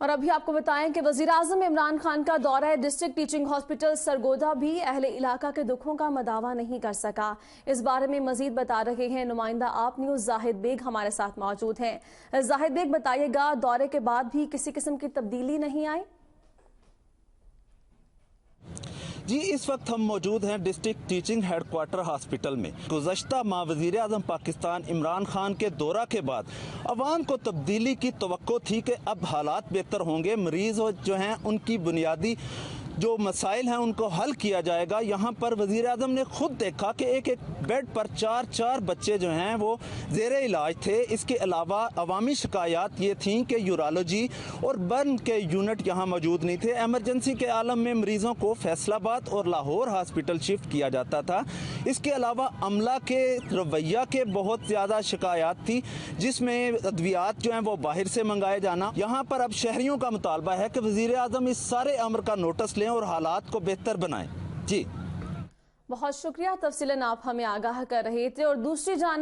और अभी आपको बताएं कि वजीर-आज़म इमरान खान का दौरा डिस्ट्रिक्ट टीचिंग हॉस्पिटल सरगोदा भी अहले इलाका के दुखों का मदावा नहीं कर सका। इस बारे में मजीद बता रहे हैं नुमाइंदा आप न्यूज़ जाहिद बेग हमारे साथ मौजूद हैं। जाहिद बेग, बताइएगा, दौरे के बाद भी किसी किस्म की तब्दीली नहीं आई? जी, इस वक्त हम मौजूद हैं डिस्ट्रिक्ट टीचिंग हेडक्वार्टर हॉस्पिटल में। गुज़श्ता माह वज़ीर आज़म पाकिस्तान इमरान खान के दौरा के बाद अवाम को तब्दीली की तवक्को थी कि अब हालात बेहतर होंगे, मरीज़ जो हैं उनकी बुनियादी जो मसाइल हैं उनको हल किया जाएगा। यहाँ पर वज़ीर आज़म ने खुद देखा कि एक एक बेड पर चार बच्चे जो हैं वो ज़ेरे इलाज थे। इसके अलावा अवामी शिकायत ये थी कि यूरोलॉजी और बर्न के यूनिट यहाँ मौजूद नहीं थे। एमरजेंसी के आलम में मरीज़ों को फैसलाबाद और लाहौर हॉस्पिटल शिफ्ट किया जाता था। इसके अलावा अमला के रवैया के बहुत ज़्यादा शिकायत थी, जिसमें अद्वियात जो हैं वो बाहर से मंगाए जाना। यहाँ पर अब शहरियों का मुतालबा है कि वज़ीर आज़म इस सारे अमर का नोटिस लें और हालात को बेहतर बनाएं। जी, बहुत शुक्रिया, तफसीलन आप हमें आगाह कर रहे थे। और दूसरी जान